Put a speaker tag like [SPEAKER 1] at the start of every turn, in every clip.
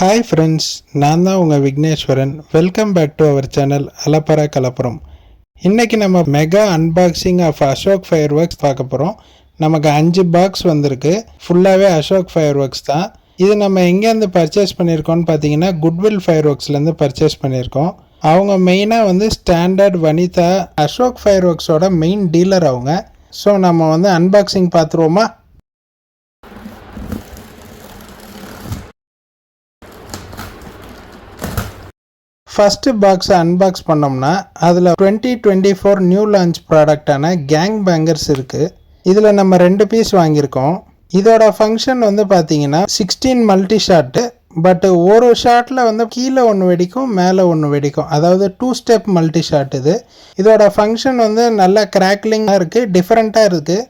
[SPEAKER 1] Hi friends, நான் தான் உங்கள் Vigneshwaran. Welcome back to our channel Alappara Kalappuram. இன்றைக்கி நம்ம mega unboxing of Ashok fireworks பார்க்க போகிறோம். நமக்கு 5 பாக்ஸ் வந்திருக்கு. ஃபுல்லாகவே அசோக் ஃபயர் ஒர்க்ஸ் தான். இது நம்ம எங்கேருந்து பர்ச்சேஸ் பண்ணியிருக்கோம்னு பார்த்தீங்கன்னா குட்வில் ஃபயர் ஒர்க்ஸ்லேருந்து பர்ச்சேஸ் பண்ணியிருக்கோம். அவங்க மெயினாக ஸ்டாண்டர்ட் வனிதா அசோக் ஃபயர் ஒர்க்ஸோட மெயின் டீலர் அவங்க. ஸோ நம்ம அன்பாக்சிங் பார்த்துருவோமா? ஃபஸ்ட்டு பாக்ஸை அன்பாக்ஸ் பண்ணோம்னா அதில் 2024 நியூ லான்ச் ப்ராடக்டான கேங் பேங்கர்ஸ் இருக்குது. இதில் நம்ம 2 பீஸ் வாங்கியிருக்கோம். இதோட ஃபங்க்ஷன் பார்த்தீங்கன்னா 16 மல்டி ஷாட்டு. பட் ஒரு ஷாட்டில் கீழே ஒன்று வெடிக்கும், மேலே ஒன்று வெடிக்கும். அதாவது 2 ஸ்டெப் மல்டி ஷாட் இது. இதோட ஃபங்க்ஷன் நல்லா கிராக்லிங்காக இருக்குது, டிஃப்ரெண்ட்டாக இருக்குது.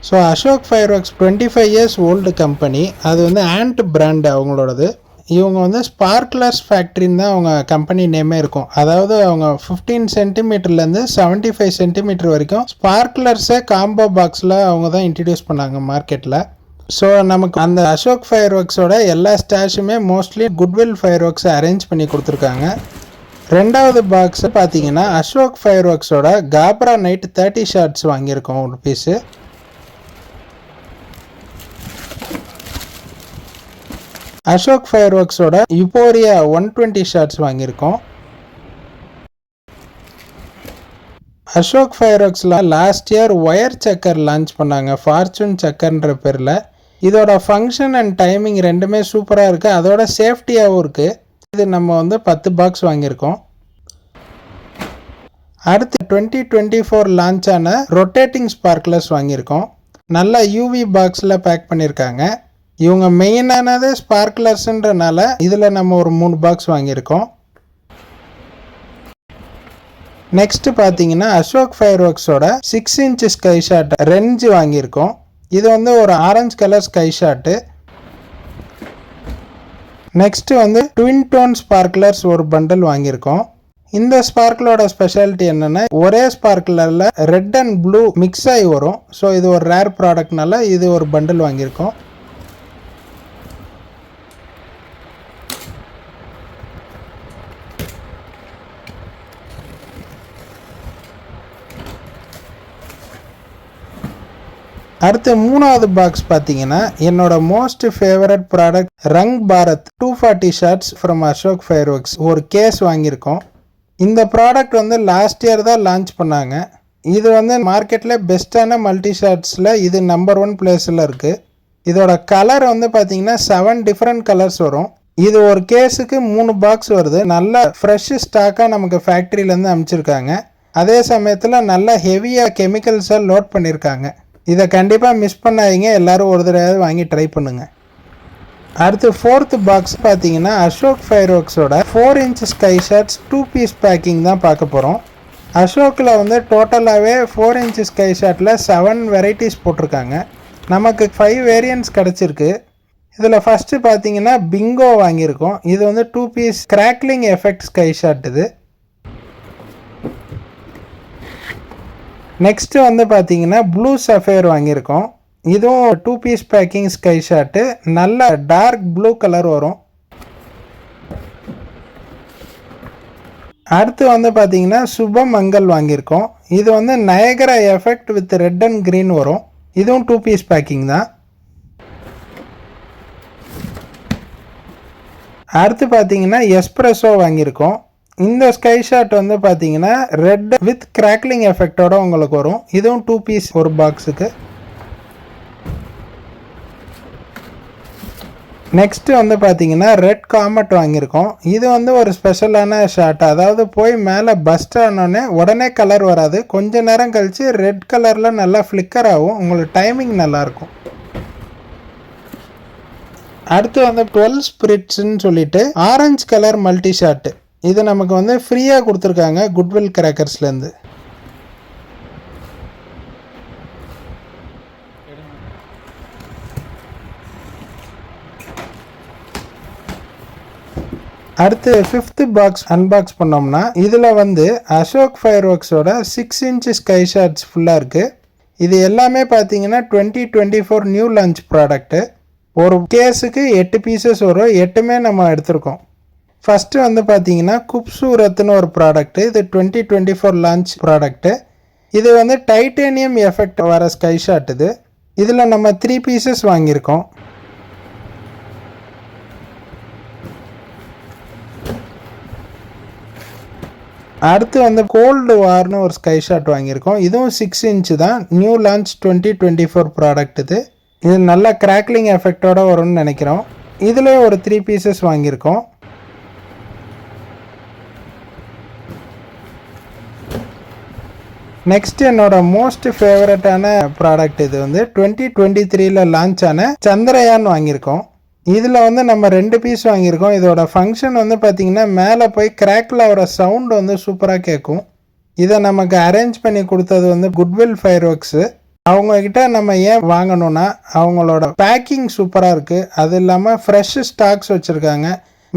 [SPEAKER 1] So Ashok fire works 25 years old company. அது ஆண்ட் பிராண்டு அவங்களோடது. இவங்க ஸ்பார்க்லர்ஸ் ஃபேக்ட்ரின்னு தான் அவங்க கம்பெனி நேமே இருக்கும். அதாவது அவங்க 15 சென்டிமீட்டர்லேருந்து 75 சென்டிமீட்டர் வரைக்கும் ஸ்பார்க்லர்ஸை காம்போ பாக்ஸில் அவங்க தான் இன்ட்ரடியூஸ் பண்ணாங்க மார்க்கெட்டில். ஸோ நமக்கு அந்த அசோக் ஃபயர் ஒர்க்ஸோட எல்லா ஸ்டாஷுமே மோஸ்ட்லி குட்வில் ஃபயர் ஒர்க்ஸை அரேஞ்ச் பண்ணி கொடுத்துருக்காங்க. ரெண்டாவது பாக்ஸை பார்த்தீங்கன்னா அசோக் ஃபயர் ஒர்க்ஸோட காப்ரா நைட் 30 ஷார்ட்ஸ் வாங்கியிருக்கோம் ஒரு பீஸு. அசோக் ஃபயர் ஒர்க்ஸோட யுபோரியா 120 ஷார்ட்ஸ் வாங்கியிருக்கோம். அசோக் ஃபயர் ஒர்க்ஸில் last year wire checker launch பண்ணாங்க, ஃபார்ச்சூன் செக்கர்ன்ற பேரில். இதோட ஃபங்க்ஷன் அண்ட் டைமிங் ரெண்டுமே சூப்பராக இருக்குது. அதோட சேஃப்டியாகவும் இருக்குது. இது நம்ம 10 பாக்ஸ் வாங்கியிருக்கோம். அடுத்து 2024 லான்ச் ஆன ரொட்டேட்டிங் ஸ்பார்க்லர்ஸ் வாங்கியிருக்கோம். நல்லா யூவி பாக்ஸில் பேக் பண்ணியிருக்காங்க. இவங்க மெயினானது ஸ்பார்க்லர்ஸ்ன்றனால இதில் நம்ம ஒரு 3 பாக்ஸ் வாங்கியிருக்கோம். நெக்ஸ்ட் பார்த்தீங்கன்னா அசோக் ஃபயர் ஒர்க்ஸோட 6 இன்ச் ஸ்கை ஷாட் ரெஞ்சு வாங்கியிருக்கோம். இது ஒரு orange colour sky shot. Next twin tone sparklers ஒரு பண்டில் வாங்கியிருக்கோம். இந்த ஸ்பார்க்கிளோட ஸ்பெஷாலிட்டி என்னென்னா ஒரே ஸ்பார்க்லரில் ரெட் அண்ட் ப்ளூ மிக்ஸ் ஆகி வரும். ஸோ இது ஒரு ரேர் ப்ராடக்ட்னால இது ஒரு பண்டில் வாங்கியிருக்கோம். அடுத்து 3வது பாக்ஸ் பார்த்தீங்கன்னா என்னோட most favourite product Rang Bharat 240 shots from Ashok fireworks ஒரு கேஸ் வாங்கியிருக்கோம். இந்த ப்ராடக்ட் லாஸ்ட் இயர் தான் லான்ச் பண்ணாங்க. இது மார்க்கெட்டில் பெஸ்ட்டான மல்டி ஷார்ட்ஸில் இது நம்பர் 1 பிளேஸில் இருக்குது. இதோட கலர் பார்த்தீங்கன்னா 7 டிஃப்ரெண்ட் கலர்ஸ் வரும். இது ஒரு கேஸுக்கு 3 பாக்ஸ் வருது. நல்ல ஃப்ரெஷ் ஸ்டாக்காக நமக்கு ஃபேக்ட்ரியிலேருந்து அனுப்பிச்சிருக்காங்க. அதே சமயத்தில் நல்லா ஹெவியாக கெமிக்கல்ஸை லோட் பண்ணியிருக்காங்க. இதை கண்டிப்பாக மிஸ் பண்ணாதீங்க. எல்லோரும் ஒரு தடவை வாங்கி ட்ரை பண்ணுங்கள். அடுத்து 4th பாக்ஸ் பார்த்தீங்கன்னா அசோக் ஃபயர் ஒர்க்ஸோட 4 inch sky shots 2 piece packing தான் பார்க்க போகிறோம். அசோக்கில் டோட்டலாகவே 4 இன்ச் ஸ்கை ஷார்ட்டில் 7 வெரைட்டிஸ் போட்டிருக்காங்க. நமக்கு 5 வேரியன்ட்ஸ் கிடச்சிருக்கு. இதில் ஃபஸ்ட்டு பார்த்தீங்கன்னா பிங்கோ வாங்கியிருக்கோம். இது 2 piece crackling effect sky shot இது. நெக்ஸ்ட்டு பார்த்தீங்கன்னா ப்ளூ சஃபேர் வாங்கியிருக்கோம். இதுவும் 2 பீஸ் பேக்கிங் ஸ்கை ஷாட்டு. நல்ல டார்க் ப்ளூ கலர் வரும். அடுத்து பார்த்தீங்கன்னா சுபமங்கல் வாங்கியிருக்கோம். இது Niagara effect with red and green வரும். இதுவும் 2 பீஸ் பேக்கிங் தான். அடுத்து பார்த்தீங்கன்னா எஸ்ப்ரெஸோ வாங்கியிருக்கோம். இந்த ஸ்கை ஷாட் பார்த்தீங்கன்னா ரெட் வித் கிராக்லிங் எஃபெக்டோட உங்களுக்கு வரும். இதுவும் 2 பீஸ் ஒரு பாக்ஸுக்கு. நெக்ஸ்ட்டு பார்த்தீங்கன்னா ரெட் காமெட் வாங்கியிருக்கோம். இது ஒரு ஸ்பெஷலான ஷாட். அதாவது போய் மேலே பஸ்ட் ஆனோடனே உடனே கலர் வராது. கொஞ்ச நேரம் கழித்து ரெட் கலரில் நல்லா ஃப்ளிக்கர் ஆகும். உங்களுக்கு டைமிங் நல்லாயிருக்கும். அடுத்து 12 ஸ்பிரிட்ஸ்ன்னு சொல்லிட்டு ஆரஞ்சு கலர் மல்டி ஷாட்டு. இது நமக்கு ஃப்ரீயாக கொடுத்துருக்காங்க குட்வில் கிராக்கர்ஸ்லேருந்து. அடுத்து 5th பாக்ஸ் அன்பாக்ஸ் பண்ணோம்னா இதில் அசோக் ஃபயர் ஒர்க்ஸோட 6 இன்ச் ஸ்கை ஷாட்ஸ் ஃபுல்லாக இருக்குது. இது எல்லாமே பார்த்தீங்கன்னா 2024 நியூ லான்ச் ப்ராடக்ட்டு. ஒரு கேஸுக்கு 8 பீசஸ் வரும், 8மே நம்ம எடுத்திருக்கோம். ஃபஸ்ட்டு வந்து பார்த்தீங்கன்னா குப்சூரத்னு ஒரு ப்ராடக்ட்டு. இது 2024 லான்ச் ப்ராடக்ட்டு. இது வந்து டைட்டேனியம் எஃபெக்ட் வர ஸ்கை ஷாட் இது. இதில் நம்ம 3 பீசஸ் வாங்கியிருக்கோம். அடுத்து வந்து கோல்டு வார்னு ஒரு ஸ்கை ஷாட் வாங்கியிருக்கோம். இதுவும் 6 இன்ச்சு தான். நியூ லான்ச் 2024 ப்ராடக்ட் இது. இது நல்லா கிராக்லிங் எஃபெக்டோட வரும்னு நினைக்கிறோம். இதில் ஒரு 3 பீசஸ் வாங்கியிருக்கோம். நெக்ஸ்ட் என்னோட மோஸ்ட் ஃபேவரட்டான ப்ராடக்ட் இது வந்து 2023 லான்ச் ஆன சந்திரயான் வாங்கியிருக்கோம். இதில் வந்து நம்ம 2 பீஸ் வாங்கியிருக்கோம். இதோட ஃபங்க்ஷன் வந்து பார்த்திங்கன்னா மேலே போய் கிராக்கில் வர சவுண்டு வந்து சூப்பராக கேட்கும். இதை நமக்கு அரேஞ்ச் பண்ணி கொடுத்தது வந்து குட்வில் ஃபயர் ஒர்க்ஸு. அவங்கக்கிட்ட நம்ம ஏன் வாங்கணும்னா அவங்களோட பேக்கிங் சூப்பராக இருக்குது. அது இல்லாமல் ஃப்ரெஷ் ஸ்டாக்ஸ் வச்சுருக்காங்க.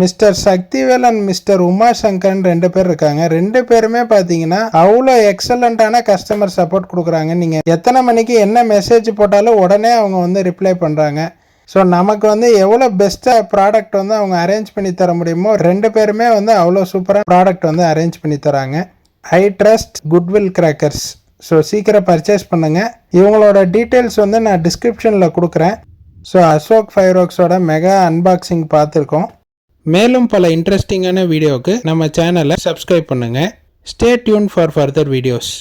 [SPEAKER 1] மிஸ்டர் சக்திவேல் அண்ட் மிஸ்டர் உமாசங்கர்னு 2 பேர் இருக்காங்க. 2 பேருமே பார்த்தீங்கன்னா அவ்வளோ எக்ஸலண்ட்டான கஸ்டமர் சப்போர்ட் கொடுக்குறாங்க. நீங்கள் எத்தனை மணிக்கு என்ன மெசேஜ் போட்டாலும் உடனே அவங்க வந்து ரிப்ளை பண்ணுறாங்க. ஸோ நமக்கு வந்து எவ்வளோ பெஸ்ட்டாக ப்ராடக்ட் வந்து அவங்க அரேஞ்ச் பண்ணி தர முடியுமோ 2 பேருமே வந்து அவ்வளோ சூப்பராக ப்ராடக்ட் வந்து அரேஞ்ச் பண்ணி தராங்க. I trust Goodwill crackers. So சீக்கிரம் பர்ச்சேஸ் பண்ணுங்கள். இவங்களோட டீட்டெயில்ஸ் வந்து நான் டிஸ்கிரிப்ஷனில் கொடுக்குறேன். ஸோ அசோக் ஃபயர் ஒர்க்ஸோட மெகா அன்பாக்சிங் பார்த்துருக்கோம். மேலும் பல இன்ட்ரெஸ்டிங்கான வீடியோவுக்கு நம்ம சேனலை சப்ஸ்கிரைப் பண்ணுங்கள். Stay tuned for further videos.